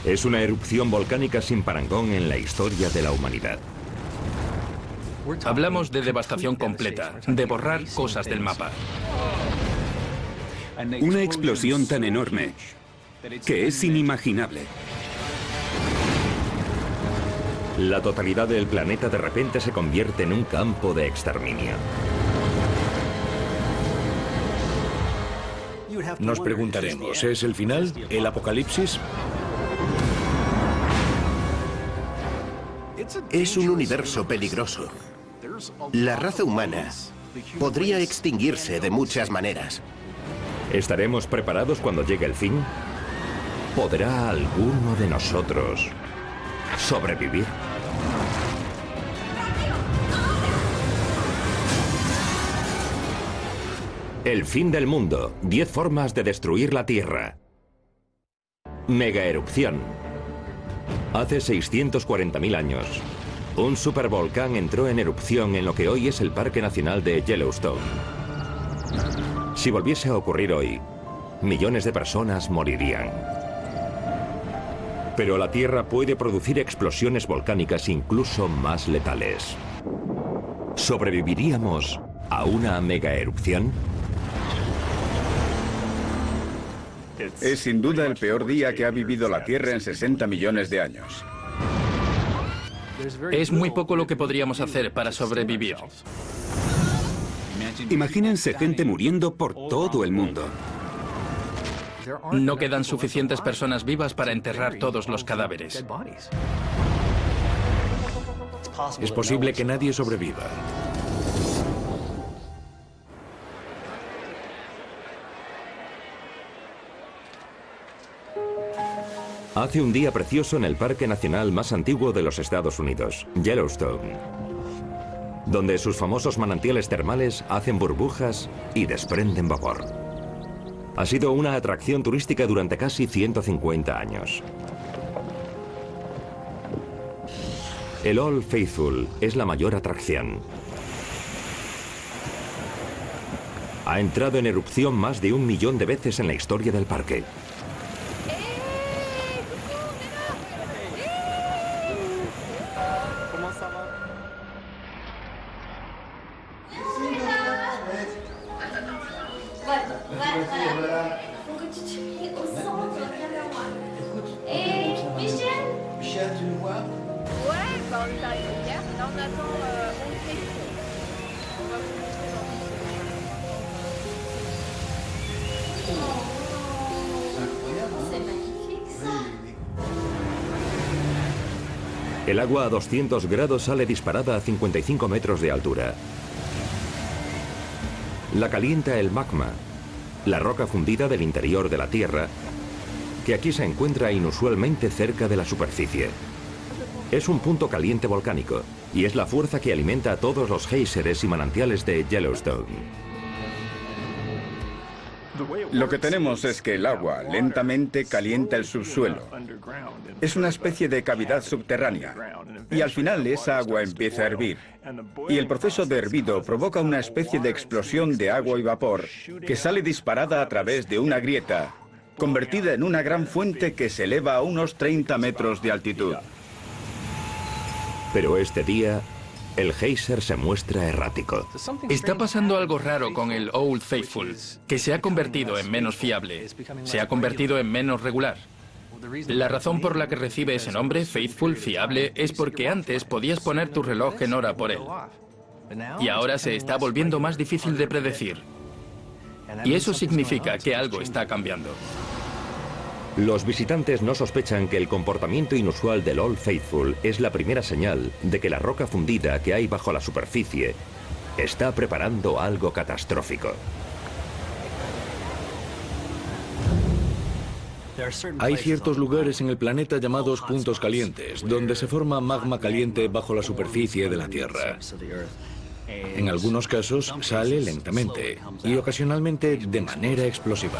Es una erupción volcánica sin parangón en la historia de la humanidad. Hablamos de devastación completa, de borrar cosas del mapa. Una explosión tan enorme que es inimaginable. La totalidad del planeta de repente se convierte en un campo de exterminio. Nos preguntaremos, ¿es el final? ¿El apocalipsis? Es un universo peligroso. La raza humana podría extinguirse de muchas maneras. ¿Estaremos preparados cuando llegue el fin? ¿Podrá alguno de nosotros sobrevivir? El fin del mundo. 10 formas de destruir la Tierra. Megaerupción. Hace 640.000 años, un supervolcán entró en erupción en lo que hoy es el Parque Nacional de Yellowstone. Si volviese a ocurrir hoy, millones de personas morirían. Pero la Tierra puede producir explosiones volcánicas incluso más letales. ¿Sobreviviríamos a una megaerupción? Es sin duda el peor día que ha vivido la Tierra en 60 millones de años. Es muy poco lo que podríamos hacer para sobrevivir. Imagínense gente muriendo por todo el mundo. No quedan suficientes personas vivas para enterrar todos los cadáveres. Es posible que nadie sobreviva. Hace un día precioso en el parque nacional más antiguo de los Estados Unidos, Yellowstone, donde sus famosos manantiales termales hacen burbujas y desprenden vapor. Ha sido una atracción turística durante casi 150 años. El Old Faithful es la mayor atracción. Ha entrado en erupción más de 1 millón de veces en la historia del parque. El agua a 200 grados sale disparada a 55 metros de altura. La calienta el magma, la roca fundida del interior de la Tierra, que aquí se encuentra inusualmente cerca de la superficie. Es un punto caliente volcánico y es la fuerza que alimenta a todos los géiseres y manantiales de Yellowstone. Lo que tenemos es que el agua lentamente calienta el subsuelo. Es una especie de cavidad subterránea. Y al final esa agua empieza a hervir. Y el proceso de hervido provoca una especie de explosión de agua y vapor que sale disparada a través de una grieta, convertida en una gran fuente que se eleva a unos 30 metros de altitud. Pero este día, el geyser se muestra errático. Está pasando algo raro con el Old Faithful, que se ha convertido en menos fiable, se ha convertido en menos regular. La razón por la que recibe ese nombre, Faithful, fiable, es porque antes podías poner tu reloj en hora por él. Y ahora se está volviendo más difícil de predecir. Y eso significa que algo está cambiando. Los visitantes no sospechan que el comportamiento inusual del Old Faithful es la primera señal de que la roca fundida que hay bajo la superficie está preparando algo catastrófico. Hay ciertos lugares en el planeta llamados puntos calientes, donde se forma magma caliente bajo la superficie de la Tierra. En algunos casos sale lentamente y ocasionalmente de manera explosiva.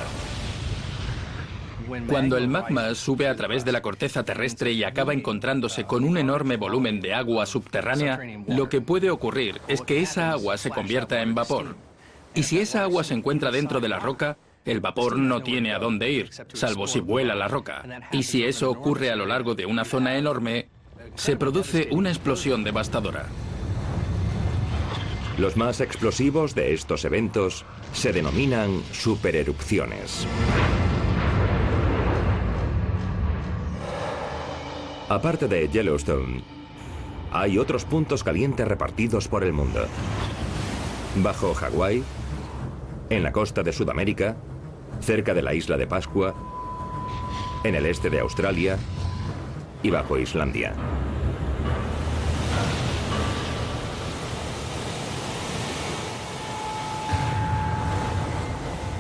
Cuando el magma sube a través de la corteza terrestre y acaba encontrándose con un enorme volumen de agua subterránea, lo que puede ocurrir es que esa agua se convierta en vapor. Y si esa agua se encuentra dentro de la roca, el vapor no tiene a dónde ir, salvo si vuela la roca. Y si eso ocurre a lo largo de una zona enorme, se produce una explosión devastadora. Los más explosivos de estos eventos se denominan supererupciones. Aparte de Yellowstone, hay otros puntos calientes repartidos por el mundo. Bajo Hawái, en la costa de Sudamérica, cerca de la isla de Pascua, en el este de Australia y bajo Islandia.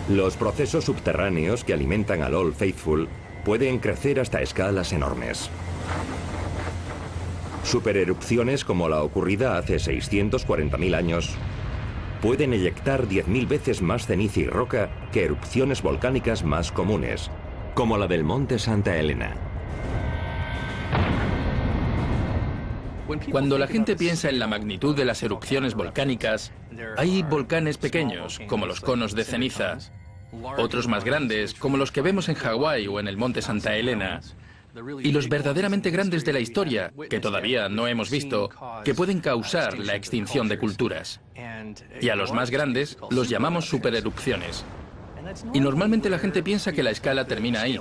Los procesos subterráneos que alimentan al Old Faithful pueden crecer hasta escalas enormes. Supererupciones como la ocurrida hace 640.000 años pueden eyectar 10.000 veces más ceniza y roca que erupciones volcánicas más comunes, como la del Monte Santa Elena. Cuando la gente piensa en la magnitud de las erupciones volcánicas, hay volcanes pequeños, como los conos de ceniza, otros más grandes, como los que vemos en Hawái o en el Monte Santa Elena, y los verdaderamente grandes de la historia, que todavía no hemos visto, que pueden causar la extinción de culturas. Y a los más grandes los llamamos supererupciones. Y normalmente la gente piensa que la escala termina ahí.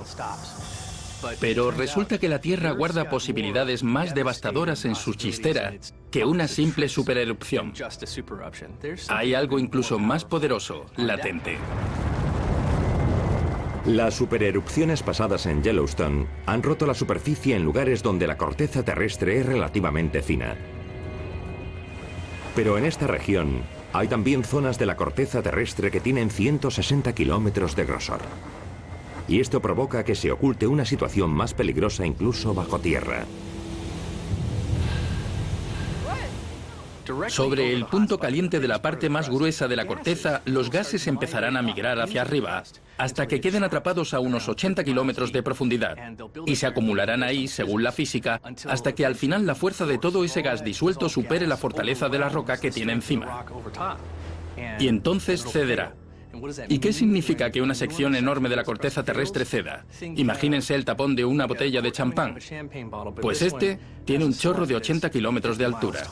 Pero resulta que la Tierra guarda posibilidades más devastadoras en su chistera que una simple supererupción. Hay algo incluso más poderoso, latente. Las supererupciones pasadas en Yellowstone han roto la superficie en lugares donde la corteza terrestre es relativamente fina. Pero en esta región hay también zonas de la corteza terrestre que tienen 160 kilómetros de grosor. Y esto provoca que se oculte una situación más peligrosa incluso bajo tierra. Sobre el punto caliente de la parte más gruesa de la corteza, los gases empezarán a migrar hacia arriba, hasta que queden atrapados a unos 80 kilómetros de profundidad, y se acumularán ahí, según la física, hasta que al final la fuerza de todo ese gas disuelto supere la fortaleza de la roca que tiene encima. Y entonces cederá. ¿Y qué significa que una sección enorme de la corteza terrestre ceda? Imagínense el tapón de una botella de champán. Pues este tiene un chorro de 80 kilómetros de altura.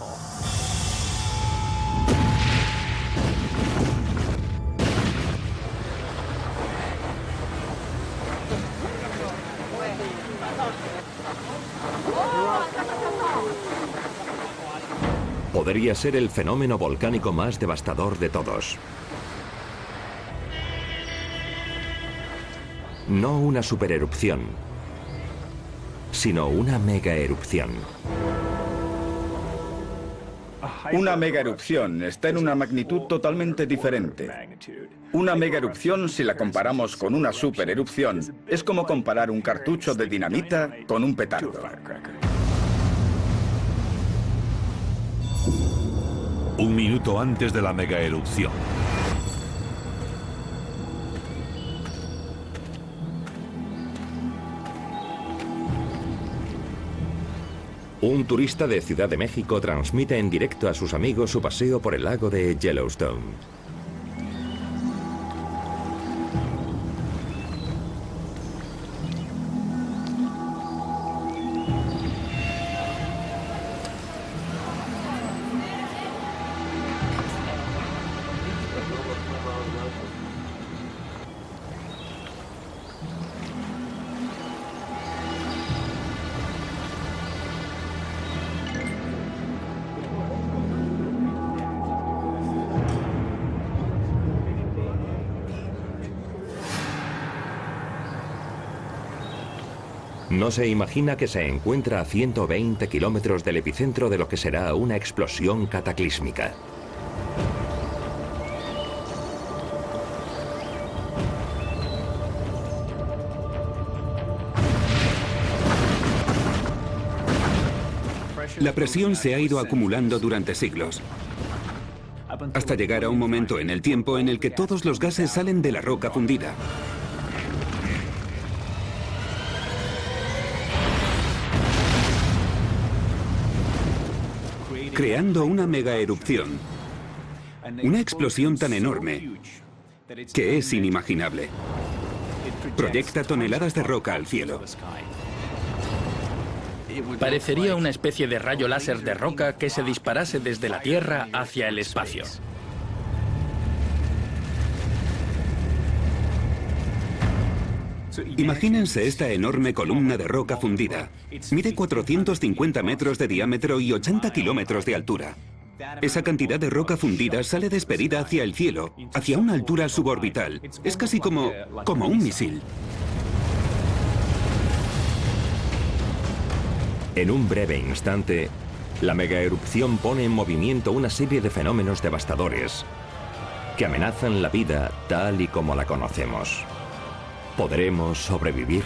Podría ser el fenómeno volcánico más devastador de todos. No una supererupción, sino una megaerupción. Una megaerupción está en una magnitud totalmente diferente. Una megaerupción, si la comparamos con una supererupción, es como comparar un cartucho de dinamita con un petardo. Un minuto antes de la megaerupción. Un turista de Ciudad de México transmite en directo a sus amigos su paseo por el lago de Yellowstone. No se imagina que se encuentra a 120 kilómetros del epicentro de lo que será una explosión cataclísmica. La presión se ha ido acumulando durante siglos, hasta llegar a un momento en el tiempo en el que todos los gases salen de la roca fundida. Creando una megaerupción. Una explosión tan enorme que es inimaginable. Proyecta toneladas de roca al cielo. Parecería una especie de rayo láser de roca que se disparase desde la Tierra hacia el espacio. Imagínense esta enorme columna de roca fundida. Mide 450 metros de diámetro y 80 kilómetros de altura. Esa cantidad de roca fundida sale despedida hacia el cielo, hacia una altura suborbital. Es casi como un misil. En un breve instante, la megaerupción pone en movimiento una serie de fenómenos devastadores que amenazan la vida tal y como la conocemos. ¿Podremos sobrevivir?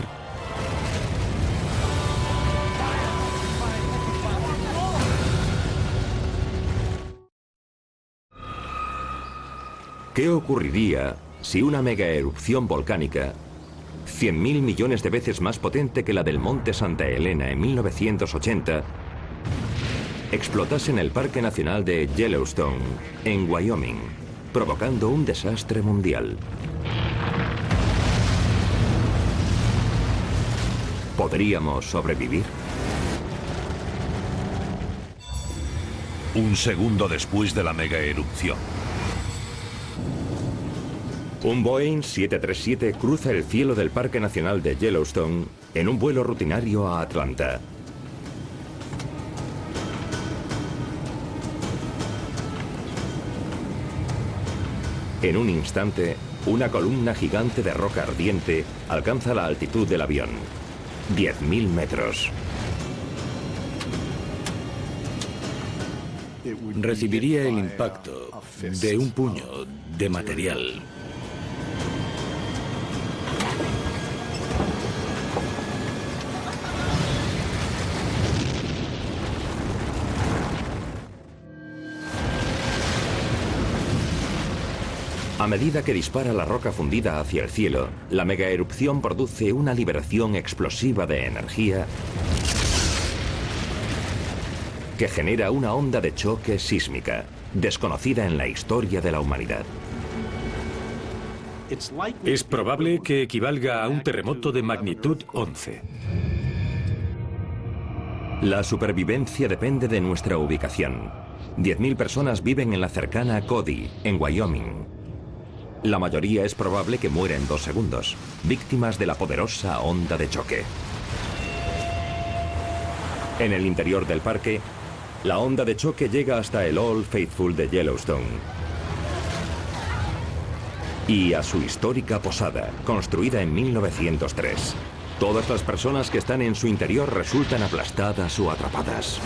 ¿Qué ocurriría si una megaerupción volcánica, 100.000 millones de veces más potente que la del Monte Santa Elena en 1980, explotase en el Parque Nacional de Yellowstone, en Wyoming, provocando un desastre mundial? ¿Podríamos sobrevivir? Un segundo después de la megaerupción. Un Boeing 737 cruza el cielo del Parque Nacional de Yellowstone en un vuelo rutinario a Atlanta. En un instante, una columna gigante de roca ardiente alcanza la altitud del avión, 10.000 metros. Recibiría el impacto de un puño de material. A medida que dispara la roca fundida hacia el cielo, la megaerupción produce una liberación explosiva de energía que genera una onda de choque sísmica, desconocida en la historia de la humanidad. Es probable que equivalga a un terremoto de magnitud 11. La supervivencia depende de nuestra ubicación. 10.000 personas viven en la cercana Cody, en Wyoming. La mayoría es probable que muera en 2 segundos, víctimas de la poderosa onda de choque. En el interior del parque, la onda de choque llega hasta el Old Faithful de Yellowstone y a su histórica posada, construida en 1903. Todas las personas que están en su interior resultan aplastadas o atrapadas.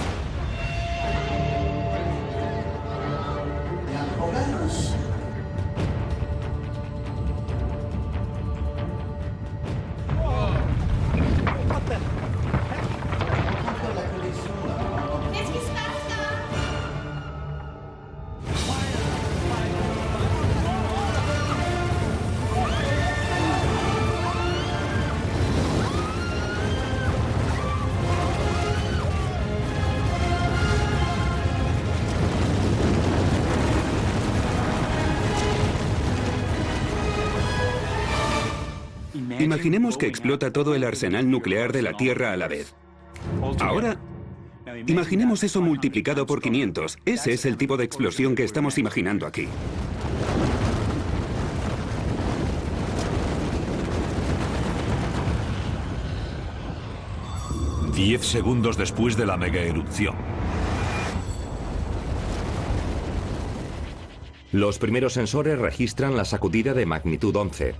Imaginemos que explota todo el arsenal nuclear de la Tierra a la vez. Ahora, imaginemos eso multiplicado por 500. Ese es el tipo de explosión que estamos imaginando aquí. ...10 segundos después de la megaerupción. Los primeros sensores registran la sacudida de magnitud 11.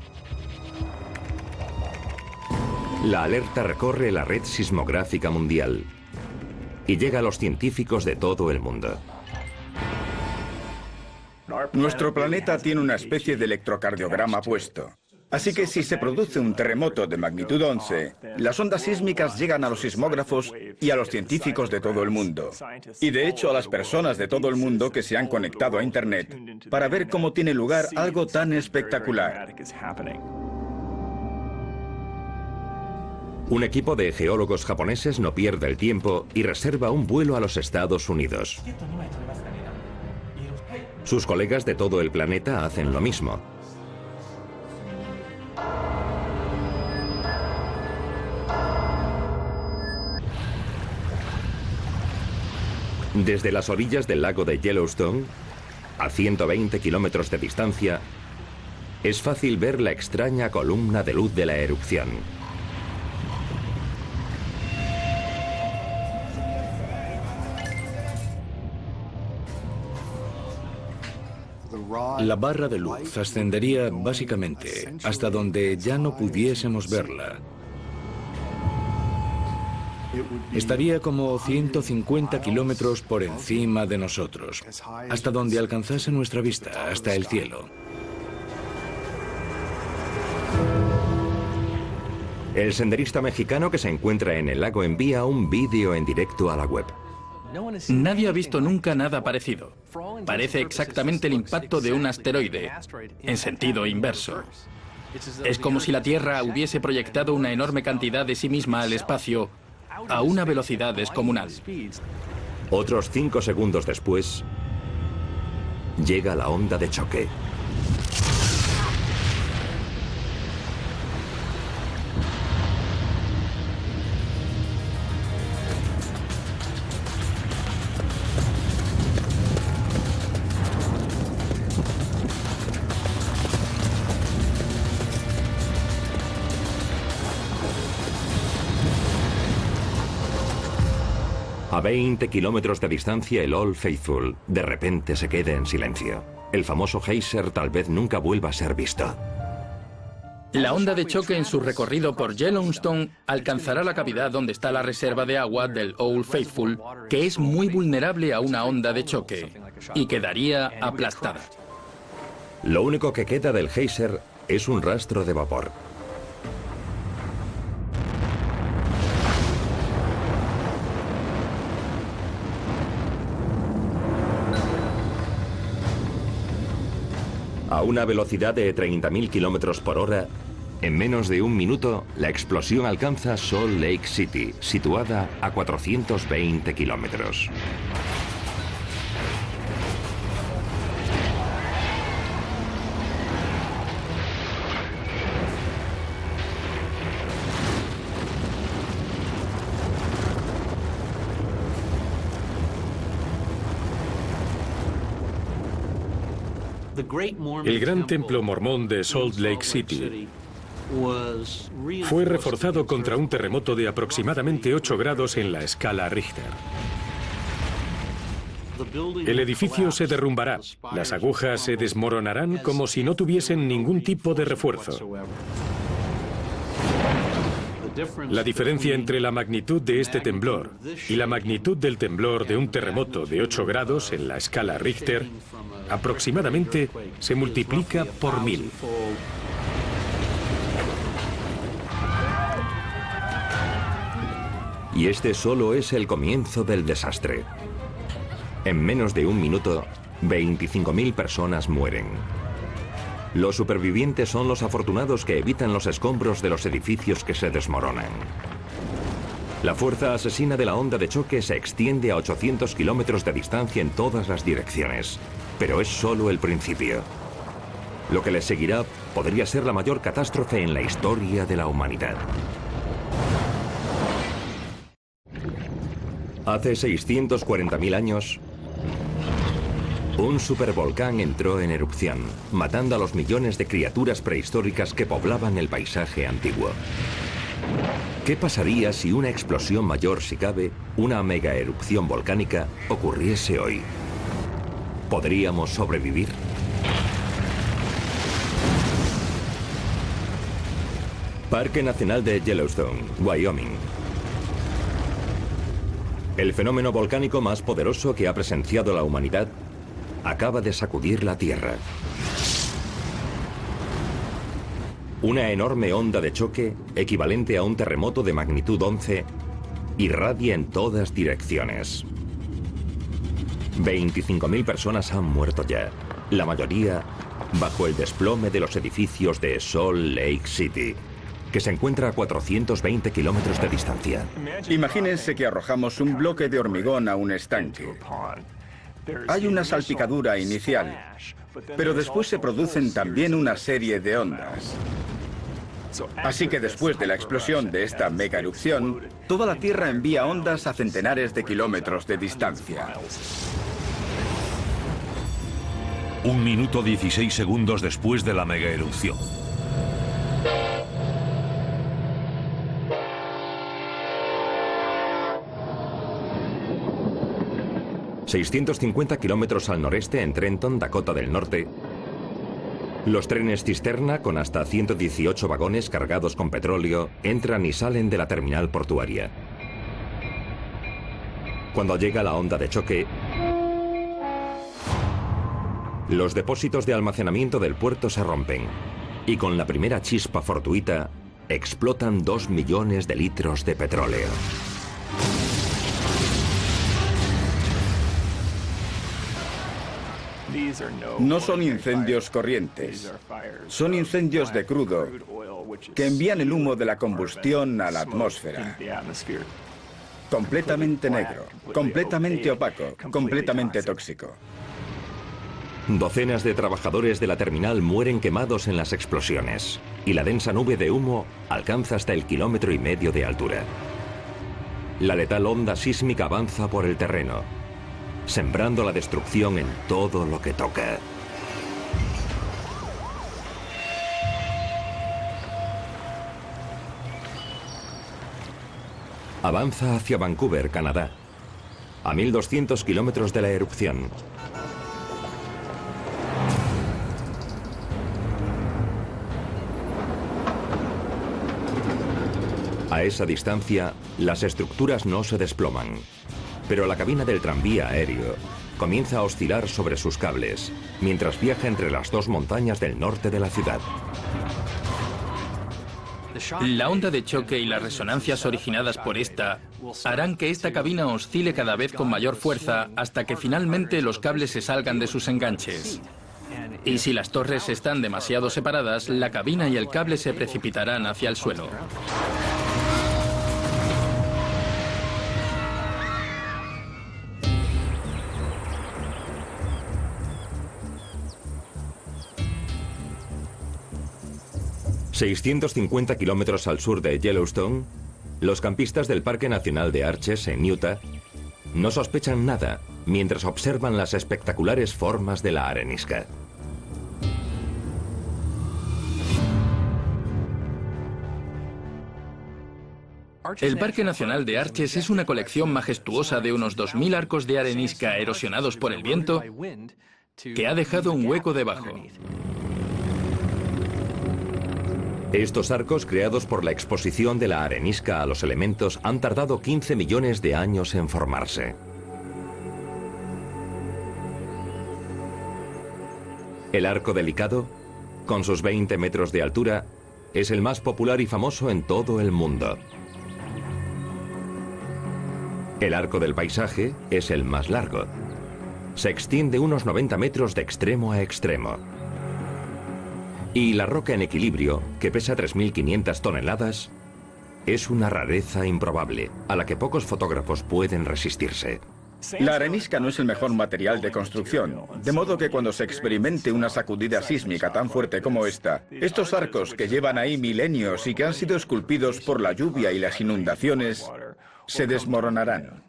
La alerta recorre la red sismográfica mundial y llega a los científicos de todo el mundo. Nuestro planeta tiene una especie de electrocardiograma puesto. Así que si se produce un terremoto de magnitud 11, las ondas sísmicas llegan a los sismógrafos y a los científicos de todo el mundo. Y de hecho a las personas de todo el mundo que se han conectado a Internet para ver cómo tiene lugar algo tan espectacular. Un equipo de geólogos japoneses no pierde el tiempo y reserva un vuelo a los Estados Unidos. Sus colegas de todo el planeta hacen lo mismo. Desde las orillas del lago de Yellowstone, a 120 kilómetros de distancia, es fácil ver la extraña columna de luz de la erupción. La barra de luz ascendería básicamente hasta donde ya no pudiésemos verla. Estaría como 150 kilómetros por encima de nosotros, hasta donde alcanzase nuestra vista, hasta el cielo. El senderista mexicano que se encuentra en el lago envía un vídeo en directo a la web. Nadie ha visto nunca nada parecido. Parece exactamente el impacto de un asteroide, en sentido inverso. Es como si la Tierra hubiese proyectado una enorme cantidad de sí misma al espacio a una velocidad descomunal. Otros 5 segundos después, llega la onda de choque. A 20 kilómetros de distancia, el Old Faithful de repente se queda en silencio. El famoso geyser tal vez nunca vuelva a ser visto. La onda de choque en su recorrido por Yellowstone alcanzará la cavidad donde está la reserva de agua del Old Faithful, que es muy vulnerable a una onda de choque, y quedaría aplastada. Lo único que queda del geyser es un rastro de vapor. A una velocidad de 30.000 kilómetros por hora, en menos de un minuto, la explosión alcanza Salt Lake City, situada a 420 kilómetros. El gran templo mormón de Salt Lake City fue reforzado contra un terremoto de aproximadamente 8 grados en la escala Richter. El edificio se derrumbará, las agujas se desmoronarán como si no tuviesen ningún tipo de refuerzo. La diferencia entre la magnitud de este temblor y la magnitud del temblor de un terremoto de 8 grados en la escala Richter aproximadamente se multiplica por 1000. Y este solo es el comienzo del desastre. En menos de un minuto, 25.000 personas mueren. Los supervivientes son los afortunados que evitan los escombros de los edificios que se desmoronan. La fuerza asesina de la onda de choque se extiende a 800 kilómetros de distancia en todas las direcciones. Pero es solo el principio. Lo que le seguirá podría ser la mayor catástrofe en la historia de la humanidad. Hace 640.000 años, un supervolcán entró en erupción, matando a los millones de criaturas prehistóricas que poblaban el paisaje antiguo. ¿Qué pasaría si una explosión mayor, si cabe, una megaerupción volcánica, ocurriese hoy? ¿Podríamos sobrevivir? Parque Nacional de Yellowstone, Wyoming. El fenómeno volcánico más poderoso que ha presenciado la humanidad acaba de sacudir la Tierra. Una enorme onda de choque, equivalente a un terremoto de magnitud 11, irradia en todas direcciones. 25.000 personas han muerto ya, la mayoría bajo el desplome de los edificios de Salt Lake City, que se encuentra a 420 kilómetros de distancia. Imagínense que arrojamos un bloque de hormigón a un estanque. Hay una salpicadura inicial, pero después se producen también una serie de ondas. Así que después de la explosión de esta mega erupción, toda la Tierra envía ondas a centenares de kilómetros de distancia. 1 minuto 16 segundos después de la mega erupción. ...650 kilómetros al noreste, en Trenton, Dakota del Norte... los trenes cisterna, con hasta 118 vagones cargados con petróleo, entran y salen de la terminal portuaria. Cuando llega la onda de choque, los depósitos de almacenamiento del puerto se rompen y con la primera chispa fortuita explotan 2 millones de litros de petróleo. No son incendios corrientes, son incendios de crudo que envían el humo de la combustión a la atmósfera. Completamente negro, completamente opaco, completamente tóxico. Docenas de trabajadores de la terminal mueren quemados en las explosiones y la densa nube de humo alcanza hasta el 1,5 kilómetros de altura. La letal onda sísmica avanza por el terreno, sembrando la destrucción en todo lo que toca. Avanza hacia Vancouver, Canadá, a 1.200 kilómetros de la erupción. A esa distancia, las estructuras no se desploman, pero la cabina del tranvía aéreo comienza a oscilar sobre sus cables, mientras viaja entre las 2 montañas del norte de la ciudad. La onda de choque y las resonancias originadas por esta harán que esta cabina oscile cada vez con mayor fuerza hasta que finalmente los cables se salgan de sus enganches. Y si las torres están demasiado separadas, la cabina y el cable se precipitarán hacia el suelo. ...650 kilómetros al sur de Yellowstone... los campistas del Parque Nacional de Arches, en Utah... no sospechan nada mientras observan las espectaculares formas de la arenisca. El Parque Nacional de Arches es una colección majestuosa de unos 2.000 arcos de arenisca erosionados por el viento que ha dejado un hueco debajo. Estos arcos, creados por la exposición de la arenisca a los elementos, han tardado 15 millones de años en formarse. El arco delicado, con sus 20 metros de altura, es el más popular y famoso en todo el mundo. El arco del paisaje es el más largo. Se extiende unos 90 metros de extremo a extremo. Y la roca en equilibrio, que pesa 3.500 toneladas, es una rareza improbable, a la que pocos fotógrafos pueden resistirse. La arenisca no es el mejor material de construcción, de modo que cuando se experimente una sacudida sísmica tan fuerte como esta, estos arcos que llevan ahí milenios y que han sido esculpidos por la lluvia y las inundaciones, se desmoronarán.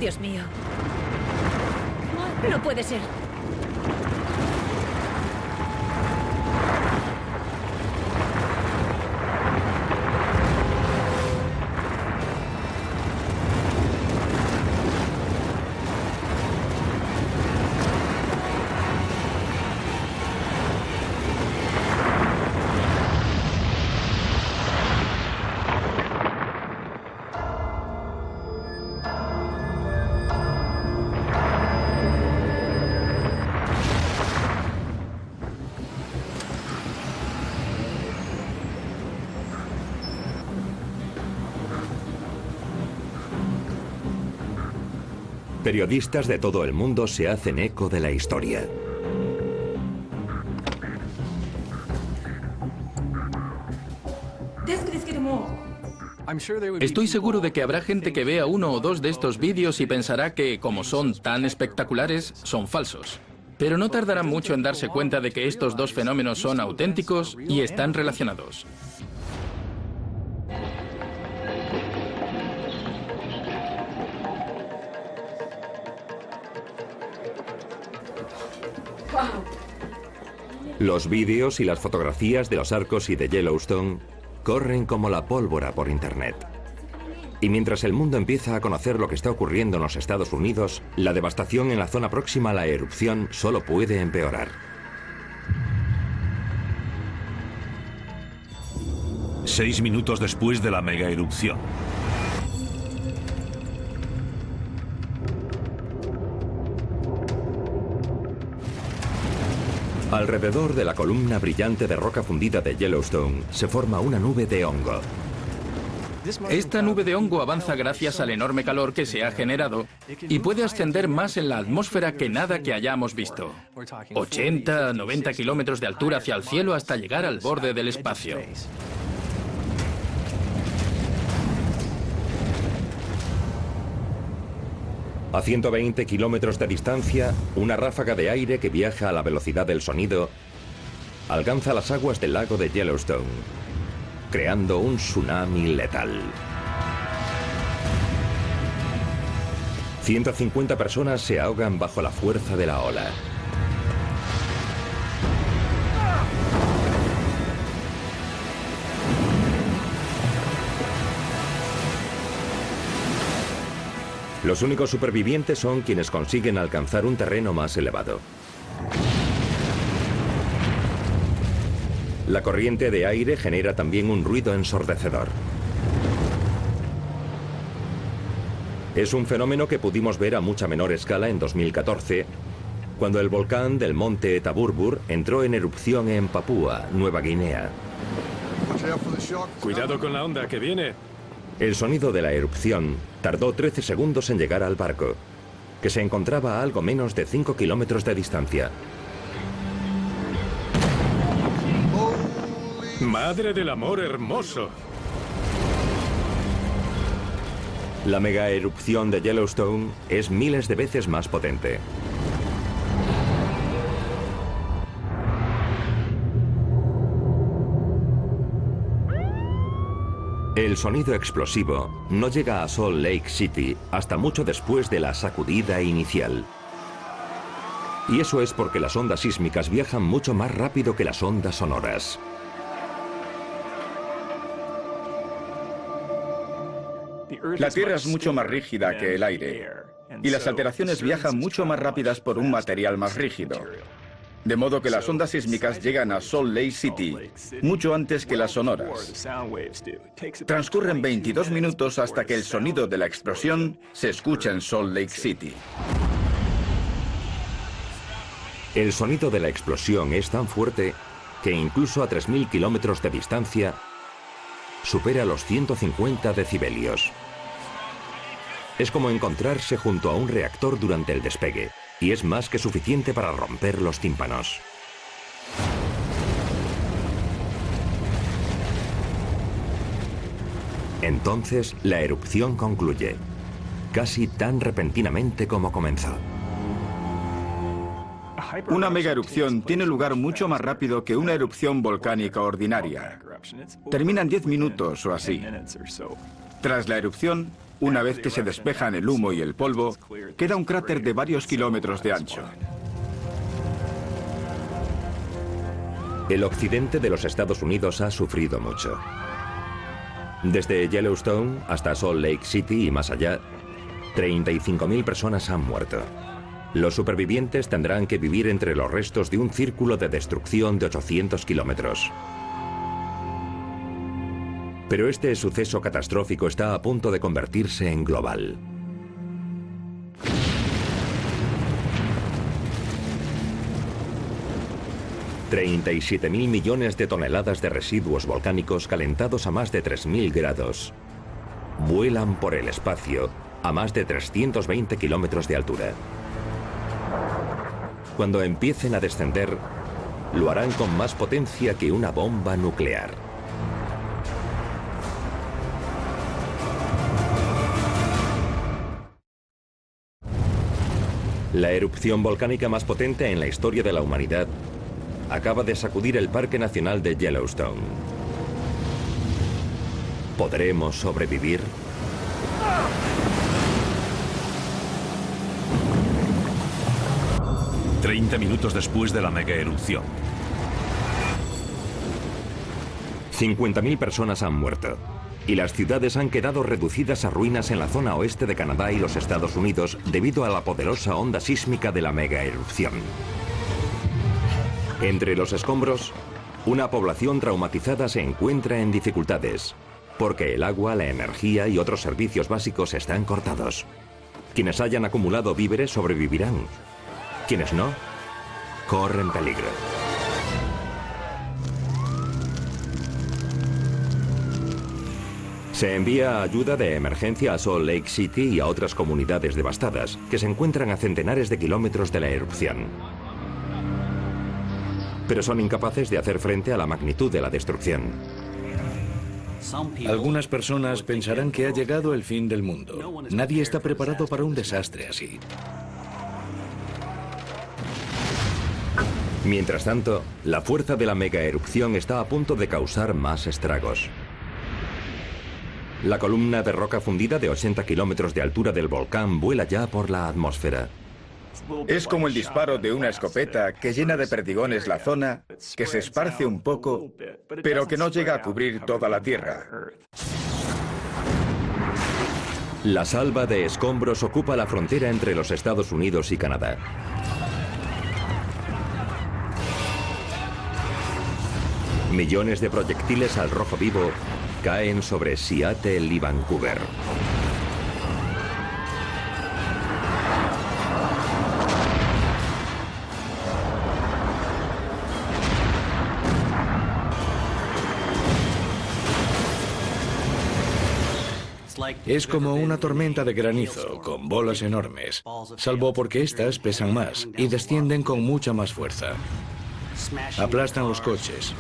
Dios mío. No puede ser. Periodistas de todo el mundo se hacen eco de la historia. Estoy seguro de que habrá gente que vea uno o dos de estos vídeos y pensará que, como son tan espectaculares, son falsos. Pero no tardarán mucho en darse cuenta de que estos dos fenómenos son auténticos y están relacionados. Los vídeos y las fotografías de los arcos y de Yellowstone corren como la pólvora por Internet. Y mientras el mundo empieza a conocer lo que está ocurriendo en los Estados Unidos, la devastación en la zona próxima a la erupción solo puede empeorar. Seis minutos después de la megaerupción. Alrededor de la columna brillante de roca fundida de Yellowstone se forma una nube de hongo. Esta nube de hongo avanza gracias al enorme calor que se ha generado y puede ascender más en la atmósfera que nada que hayamos visto. 80, 90 kilómetros de altura hacia el cielo hasta llegar al borde del espacio. A 120 kilómetros de distancia, una ráfaga de aire que viaja a la velocidad del sonido alcanza las aguas del lago de Yellowstone, creando un tsunami letal. 150 personas se ahogan bajo la fuerza de la ola. Los únicos supervivientes son quienes consiguen alcanzar un terreno más elevado. La corriente de aire genera también un ruido ensordecedor. Es un fenómeno que pudimos ver a mucha menor escala en 2014, cuando el volcán del monte Taburbur entró en erupción en Papúa, Nueva Guinea. Cuidado con la onda que viene. El sonido de la erupción tardó 13 segundos en llegar al barco, que se encontraba a algo menos de 5 kilómetros de distancia. ¡Madre del amor hermoso! La megaerupción de Yellowstone es miles de veces más potente. El sonido explosivo no llega a Salt Lake City hasta mucho después de la sacudida inicial. Y eso es porque las ondas sísmicas viajan mucho más rápido que las ondas sonoras. La Tierra es mucho más rígida que el aire, y las alteraciones viajan mucho más rápidas por un material más rígido. De modo que las ondas sísmicas llegan a Salt Lake City mucho antes que las sonoras. Transcurren 22 minutos hasta que el sonido de la explosión se escucha en Salt Lake City. El sonido de la explosión es tan fuerte que incluso a 3.000 kilómetros de distancia supera los 150 decibelios. Es como encontrarse junto a un reactor durante el despegue, y es más que suficiente para romper los tímpanos. Entonces, la erupción concluye, casi tan repentinamente como comenzó. Una megaerupción tiene lugar mucho más rápido que una erupción volcánica ordinaria. Termina en 10 minutos o así. Tras la erupción, una vez que se despejan el humo y el polvo, queda un cráter de varios kilómetros de ancho. El occidente de los Estados Unidos ha sufrido mucho. Desde Yellowstone hasta Salt Lake City y más allá, 35.000 personas han muerto. Los supervivientes tendrán que vivir entre los restos de un círculo de destrucción de 800 kilómetros. Pero este suceso catastrófico está a punto de convertirse en global. $37.000 millones de toneladas de residuos volcánicos calentados a más de 3.000 grados vuelan por el espacio a más de 320 kilómetros de altura. Cuando empiecen a descender, lo harán con más potencia que una bomba nuclear. La erupción volcánica más potente en la historia de la humanidad acaba de sacudir el Parque Nacional de Yellowstone. ¿Podremos sobrevivir? ...30 minutos después de la megaerupción. 50.000 personas han muerto. Y las ciudades han quedado reducidas a ruinas en la zona oeste de Canadá y los Estados Unidos debido a la poderosa onda sísmica de la megaerupción. Entre los escombros, una población traumatizada se encuentra en dificultades, porque el agua, la energía y otros servicios básicos están cortados. Quienes hayan acumulado víveres sobrevivirán. Quienes no, corren peligro. Se envía ayuda de emergencia a Salt Lake City y a otras comunidades devastadas, que se encuentran a centenares de kilómetros de la erupción. Pero son incapaces de hacer frente a la magnitud de la destrucción. Algunas personas pensarán que ha llegado el fin del mundo. Nadie está preparado para un desastre así. Mientras tanto, la fuerza de la megaerupción está a punto de causar más estragos. La columna de roca fundida de 80 kilómetros de altura del volcán vuela ya por la atmósfera. Es como el disparo de una escopeta que llena de perdigones la zona, que se esparce un poco, pero que no llega a cubrir toda la Tierra. La salva de escombros ocupa la frontera entre los Estados Unidos y Canadá. Millones de proyectiles al rojo vivo caen sobre Seattle y Vancouver. Es como una tormenta de granizo, con bolas enormes, salvo porque estas pesan más y descienden con mucha más fuerza. Aplastan los coches,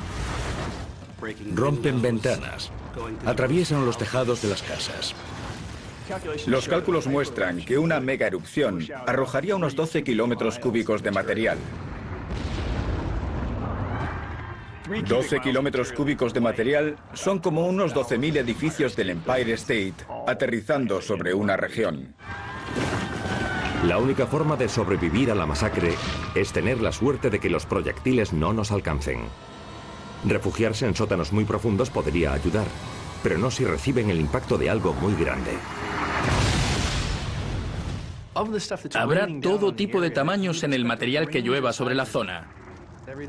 rompen ventanas, atraviesan los tejados de las casas. Los cálculos muestran que una megaerupción arrojaría unos 12 kilómetros cúbicos de material. 12 kilómetros cúbicos de material son como unos 12.000 edificios del Empire State aterrizando sobre una región. La única forma de sobrevivir a la masacre es tener la suerte de que los proyectiles no nos alcancen. Refugiarse en sótanos muy profundos podría ayudar, pero no si reciben el impacto de algo muy grande. Habrá todo tipo de tamaños en el material que llueva sobre la zona.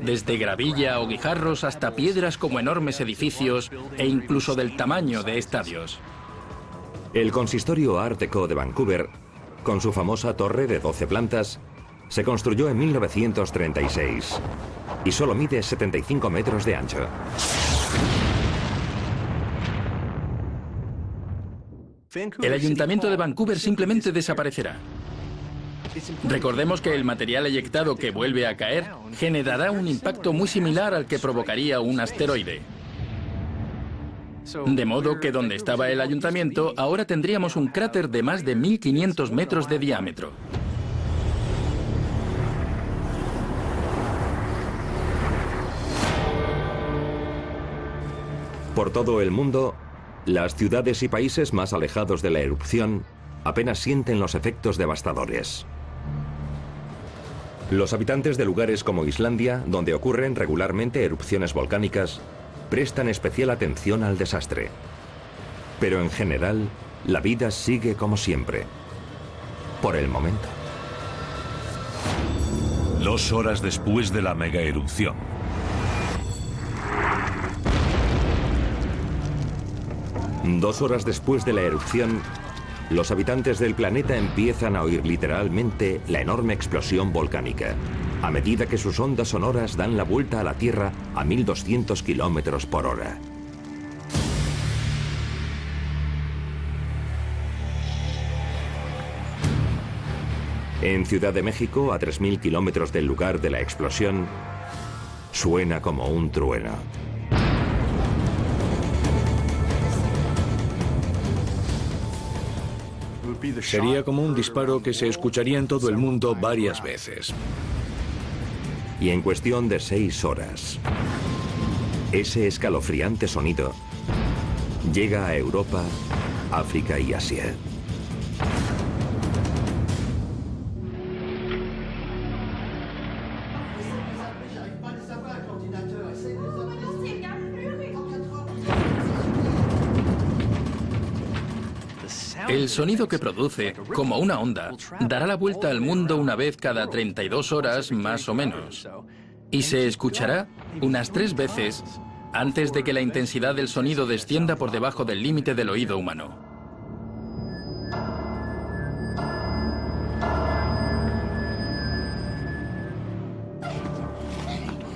Desde gravilla o guijarros hasta piedras como enormes edificios e incluso del tamaño de estadios. El consistorio Art Deco de Vancouver, con su famosa torre de 12 plantas, se construyó en 1936 y solo mide 75 metros de ancho. El ayuntamiento de Vancouver simplemente desaparecerá. Recordemos que el material eyectado que vuelve a caer generará un impacto muy similar al que provocaría un asteroide. De modo que donde estaba el ayuntamiento, ahora tendríamos un cráter de más de 1.500 metros de diámetro. Por todo el mundo, las ciudades y países más alejados de la erupción apenas sienten los efectos devastadores. Los habitantes de lugares como Islandia, donde ocurren regularmente erupciones volcánicas, prestan especial atención al desastre. Pero en general, la vida sigue como siempre. Por el momento. 2 horas después de la megaerupción. Dos horas después de la erupción, los habitantes del planeta empiezan a oír literalmente la enorme explosión volcánica, a medida que sus ondas sonoras dan la vuelta a la Tierra a 1.200 kilómetros por hora. En Ciudad de México, a 3.000 kilómetros del lugar de la explosión, suena como un trueno. Sería como un disparo que se escucharía en todo el mundo varias veces. Y en cuestión de 6 horas, ese escalofriante sonido llega a Europa, África y Asia. El sonido que produce, como una onda, dará la vuelta al mundo una vez cada 32 horas más o menos. Y se escuchará unas 3 veces antes de que la intensidad del sonido descienda por debajo del límite del oído humano.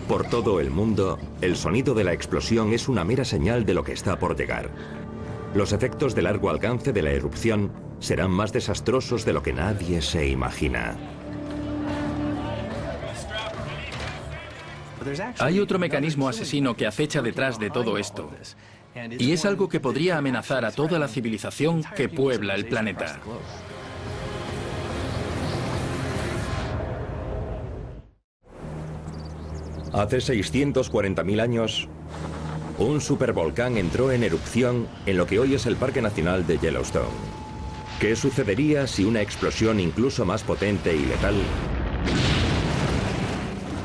Por todo el mundo, el sonido de la explosión es una mera señal de lo que está por llegar. Los efectos de largo alcance de la erupción serán más desastrosos de lo que nadie se imagina. Hay otro mecanismo asesino que acecha detrás de todo esto. Y es algo que podría amenazar a toda la civilización que puebla el planeta. Hace 640.000 años, un supervolcán entró en erupción en lo que hoy es el Parque Nacional de Yellowstone. ¿Qué sucedería si una explosión incluso más potente y letal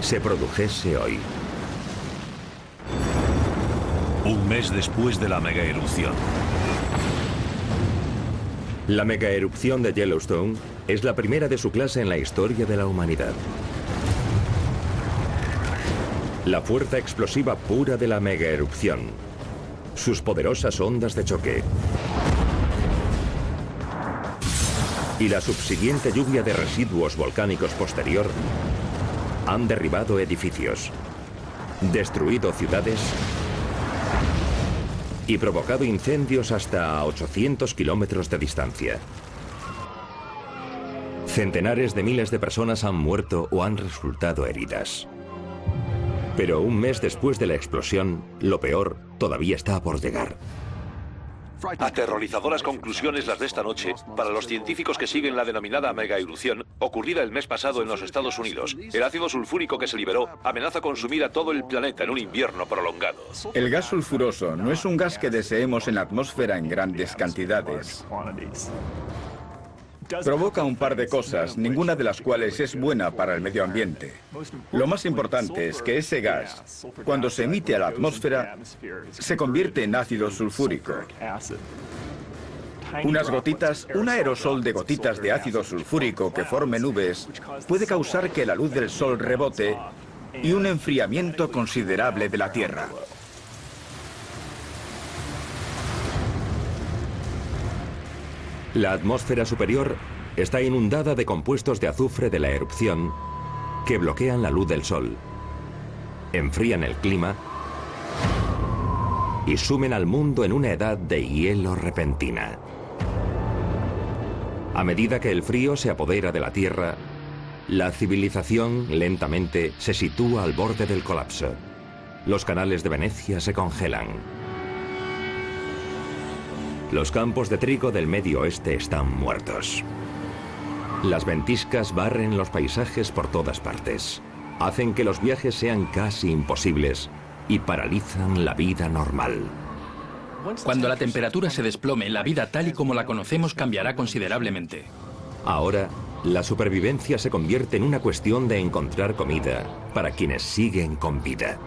se produjese hoy? Un mes después de la megaerupción. La megaerupción de Yellowstone es la primera de su clase en la historia de la humanidad. La fuerza explosiva pura de la megaerupción, sus poderosas ondas de choque y la subsiguiente lluvia de residuos volcánicos posterior han derribado edificios, destruido ciudades y provocado incendios hasta a 800 kilómetros de distancia. Centenares de miles de personas han muerto o han resultado heridas. Pero un mes después de la explosión, lo peor todavía está por llegar. Aterrorizadoras conclusiones las de esta noche para los científicos que siguen la denominada megaerupción ocurrida el mes pasado en los Estados Unidos. El ácido sulfúrico que se liberó amenaza consumir a todo el planeta en un invierno prolongado. El gas sulfuroso no es un gas que deseemos en la atmósfera en grandes cantidades. Provoca un par de cosas, ninguna de las cuales es buena para el medio ambiente. Lo más importante es que ese gas, cuando se emite a la atmósfera, se convierte en ácido sulfúrico. Unas gotitas, un aerosol de gotitas de ácido sulfúrico que forme nubes, puede causar que la luz del sol rebote y un enfriamiento considerable de la Tierra. La atmósfera superior está inundada de compuestos de azufre de la erupción que bloquean la luz del sol, enfrían el clima y sumen al mundo en una edad de hielo repentina. A medida que el frío se apodera de la Tierra, la civilización lentamente se sitúa al borde del colapso. Los canales de Venecia se congelan. Los campos de trigo del Medio Oeste están muertos. Las ventiscas barren los paisajes por todas partes. Hacen que los viajes sean casi imposibles y paralizan la vida normal. Cuando la temperatura se desplome, la vida tal y como la conocemos cambiará considerablemente. Ahora, la supervivencia se convierte en una cuestión de encontrar comida para quienes siguen con vida.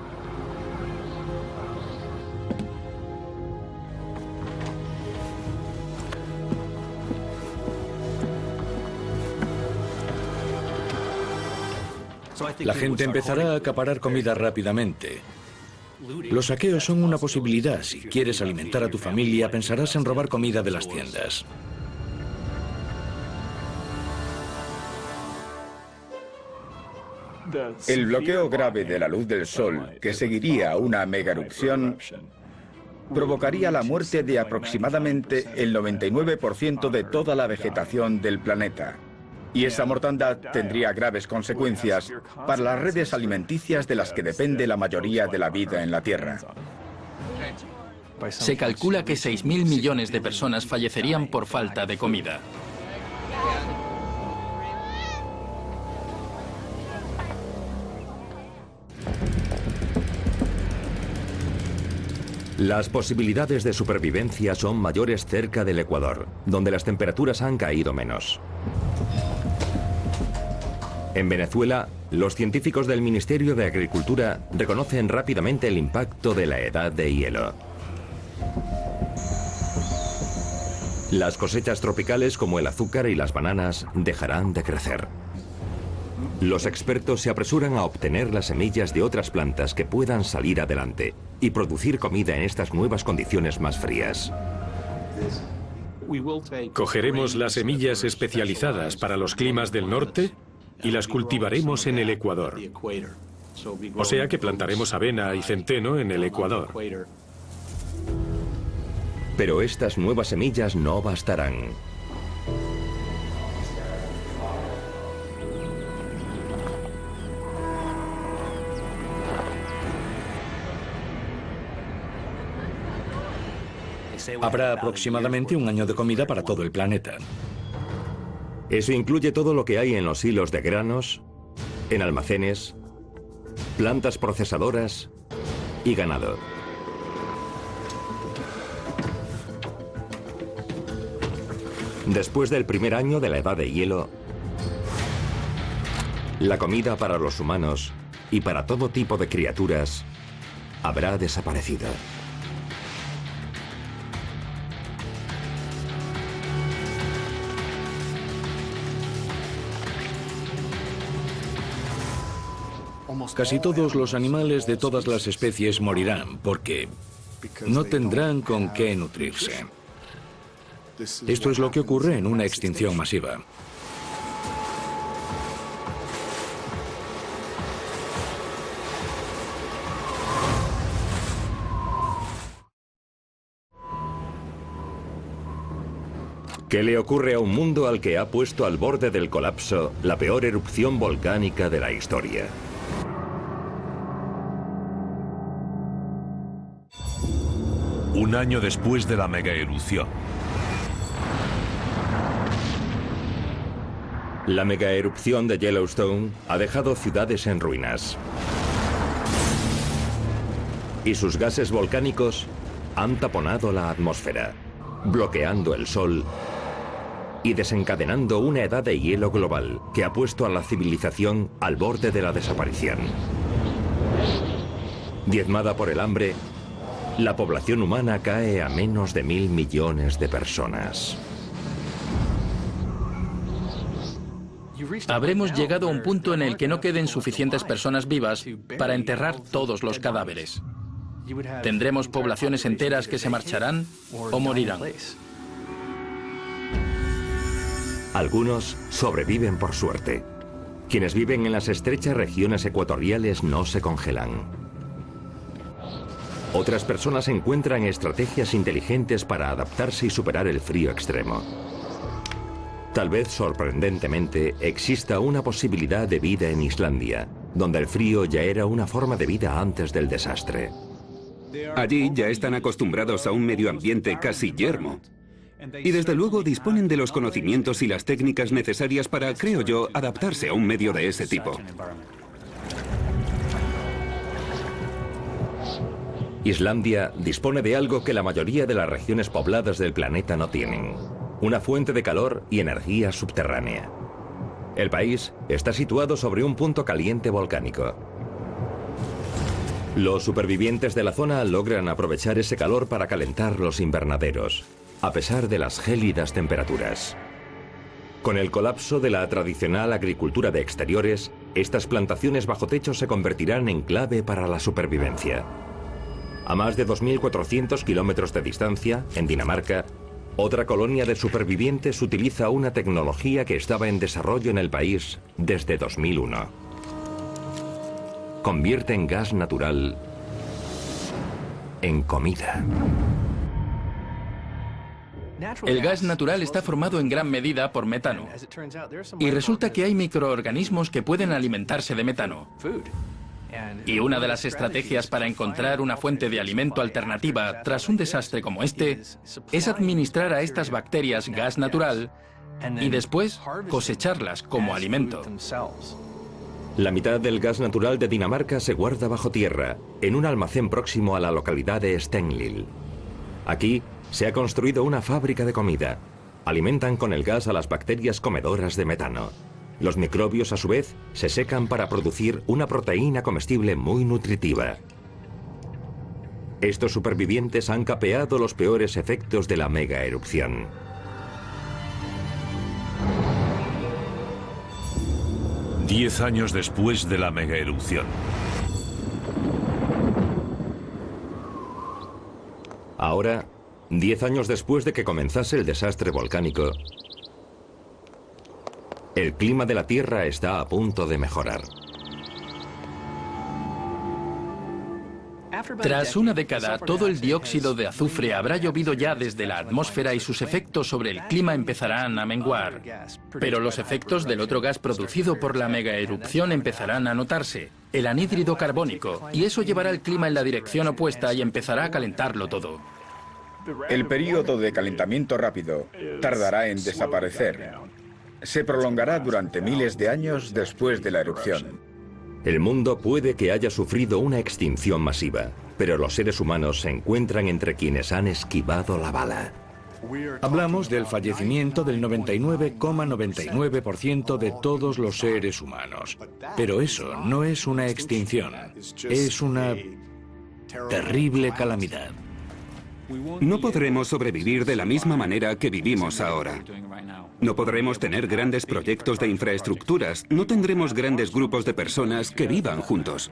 La gente empezará a acaparar comida rápidamente. Los saqueos son una posibilidad. Si quieres alimentar a tu familia, pensarás en robar comida de las tiendas. El bloqueo grave de la luz del sol, que seguiría a una megaerupción, provocaría la muerte de aproximadamente el 99% de toda la vegetación del planeta. Y esa mortandad tendría graves consecuencias para las redes alimenticias de las que depende la mayoría de la vida en la Tierra. Se calcula que 6.000 millones de personas fallecerían por falta de comida. Las posibilidades de supervivencia son mayores cerca del Ecuador, donde las temperaturas han caído menos. En Venezuela, los científicos del Ministerio de Agricultura reconocen rápidamente el impacto de la edad de hielo. Las cosechas tropicales como el azúcar y las bananas dejarán de crecer. Los expertos se apresuran a obtener las semillas de otras plantas que puedan salir adelante y producir comida en estas nuevas condiciones más frías. Cogeremos las semillas especializadas para los climas del norte y las cultivaremos en el Ecuador. O sea que plantaremos avena y centeno en el Ecuador. Pero estas nuevas semillas no bastarán. Habrá aproximadamente un año de comida para todo el planeta. Eso incluye todo lo que hay en los hilos de granos, en almacenes, plantas procesadoras y ganado. Después del primer año de la edad de hielo, la comida para los humanos y para todo tipo de criaturas habrá desaparecido. Casi todos los animales de todas las especies morirán porque no tendrán con qué nutrirse. Esto es lo que ocurre en una extinción masiva. ¿Qué le ocurre a un mundo al que ha puesto al borde del colapso la peor erupción volcánica de la historia? Un año después de la megaerupción. La megaerupción de Yellowstone ha dejado ciudades en ruinas. Y sus gases volcánicos han taponado la atmósfera, bloqueando el sol y desencadenando una edad de hielo global que ha puesto a la civilización al borde de la desaparición. Diezmada por el hambre, la población humana cae a menos de 1.000 millones de personas. Habremos llegado a un punto en el que no queden suficientes personas vivas para enterrar todos los cadáveres. Tendremos poblaciones enteras que se marcharán o morirán. Algunos sobreviven por suerte. Quienes viven en las estrechas regiones ecuatoriales no se congelan. Otras personas encuentran estrategias inteligentes para adaptarse y superar el frío extremo. Tal vez sorprendentemente exista una posibilidad de vida en Islandia, donde el frío ya era una forma de vida antes del desastre. Allí ya están acostumbrados a un medio ambiente casi yermo. Y desde luego disponen de los conocimientos y las técnicas necesarias para, creo yo, adaptarse a un medio de ese tipo. Islandia dispone de algo que la mayoría de las regiones pobladas del planeta no tienen: una fuente de calor y energía subterránea. El país está situado sobre un punto caliente volcánico. Los supervivientes de la zona logran aprovechar ese calor para calentar los invernaderos, a pesar de las gélidas temperaturas. Con el colapso de la tradicional agricultura de exteriores, estas plantaciones bajo techo se convertirán en clave para la supervivencia. A más de 2.400 kilómetros de distancia, en Dinamarca, otra colonia de supervivientes utiliza una tecnología que estaba en desarrollo en el país desde 2001. Convierte en gas natural en comida. El gas natural está formado en gran medida por metano. Y resulta que hay microorganismos que pueden alimentarse de metano. Y una de las estrategias para encontrar una fuente de alimento alternativa tras un desastre como este es administrar a estas bacterias gas natural y después cosecharlas como alimento. La mitad del gas natural de Dinamarca se guarda bajo tierra, en un almacén próximo a la localidad de Stenlil. Aquí se ha construido una fábrica de comida. Alimentan con el gas a las bacterias comedoras de metano. Los microbios, a su vez, se secan para producir una proteína comestible muy nutritiva. Estos supervivientes han capeado los peores efectos de la megaerupción. 10 años después de la megaerupción. Ahora, 10 años después de que comenzase el desastre volcánico, el clima de la Tierra está a punto de mejorar. Tras una década, todo el dióxido de azufre habrá llovido ya desde la atmósfera y sus efectos sobre el clima empezarán a menguar. Pero los efectos del otro gas producido por la megaerupción empezarán a notarse, el anhídrido carbónico, y eso llevará el clima en la dirección opuesta y empezará a calentarlo todo. El período de calentamiento rápido tardará en desaparecer. Se prolongará durante miles de años después de la erupción. El mundo puede que haya sufrido una extinción masiva, pero los seres humanos se encuentran entre quienes han esquivado la bala. Hablamos del fallecimiento del 99,99% de todos los seres humanos. Pero eso no es una extinción, es una terrible calamidad. No podremos sobrevivir de la misma manera que vivimos ahora. No podremos tener grandes proyectos de infraestructuras, no tendremos grandes grupos de personas que vivan juntos.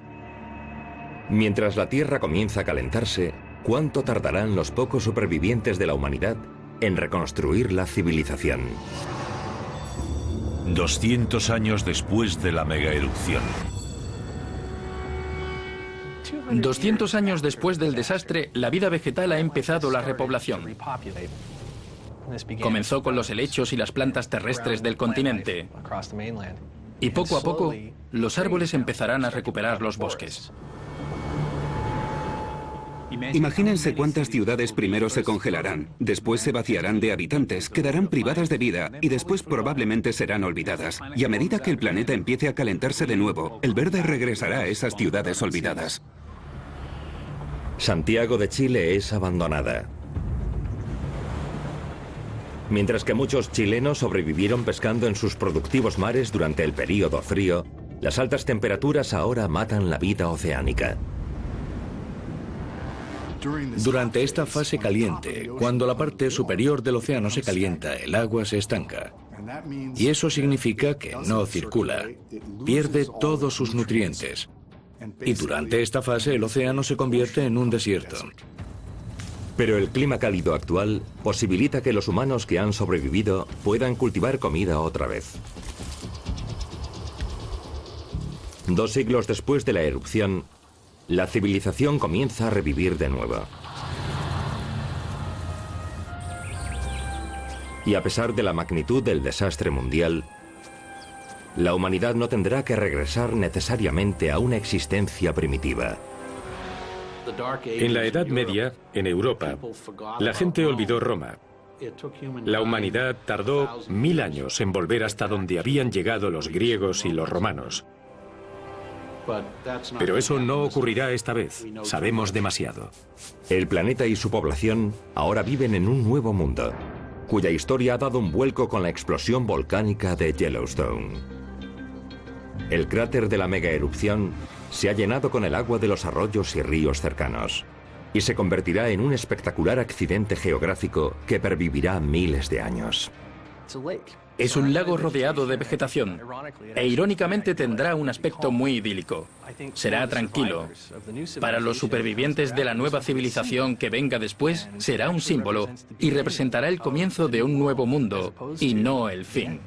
Mientras la Tierra comienza a calentarse, ¿cuánto tardarán los pocos supervivientes de la humanidad en reconstruir la civilización? 200 años después de la megaerupción. 200 años después del desastre, la vida vegetal ha empezado la repoblación. Comenzó con los helechos y las plantas terrestres del continente. Y poco a poco, los árboles empezarán a recuperar los bosques. Imagínense cuántas ciudades primero se congelarán, después se vaciarán de habitantes, quedarán privadas de vida y después probablemente serán olvidadas. Y a medida que el planeta empiece a calentarse de nuevo, el verde regresará a esas ciudades olvidadas. Santiago de Chile es abandonada. Mientras que muchos chilenos sobrevivieron pescando en sus productivos mares durante el período frío, las altas temperaturas ahora matan la vida oceánica. Durante esta fase caliente, cuando la parte superior del océano se calienta, el agua se estanca. Y eso significa que no circula, pierde todos sus nutrientes. Y durante esta fase el océano se convierte en un desierto. Pero el clima cálido actual posibilita que los humanos que han sobrevivido puedan cultivar comida otra vez. 2 siglos después de la erupción, la civilización comienza a revivir de nuevo. Y a pesar de la magnitud del desastre mundial, la humanidad no tendrá que regresar necesariamente a una existencia primitiva. En la Edad Media, en Europa, la gente olvidó Roma. La humanidad tardó 1000 años en volver hasta donde habían llegado los griegos y los romanos. Pero eso no ocurrirá esta vez. Sabemos demasiado. El planeta y su población ahora viven en un nuevo mundo, cuya historia ha dado un vuelco con la explosión volcánica de Yellowstone. El cráter de la megaerupción se ha llenado con el agua de los arroyos y ríos cercanos y se convertirá en un espectacular accidente geográfico que pervivirá miles de años. Es un lago rodeado de vegetación e irónicamente tendrá un aspecto muy idílico. Será tranquilo. Para los supervivientes de la nueva civilización que venga después, será un símbolo y representará el comienzo de un nuevo mundo y no el fin.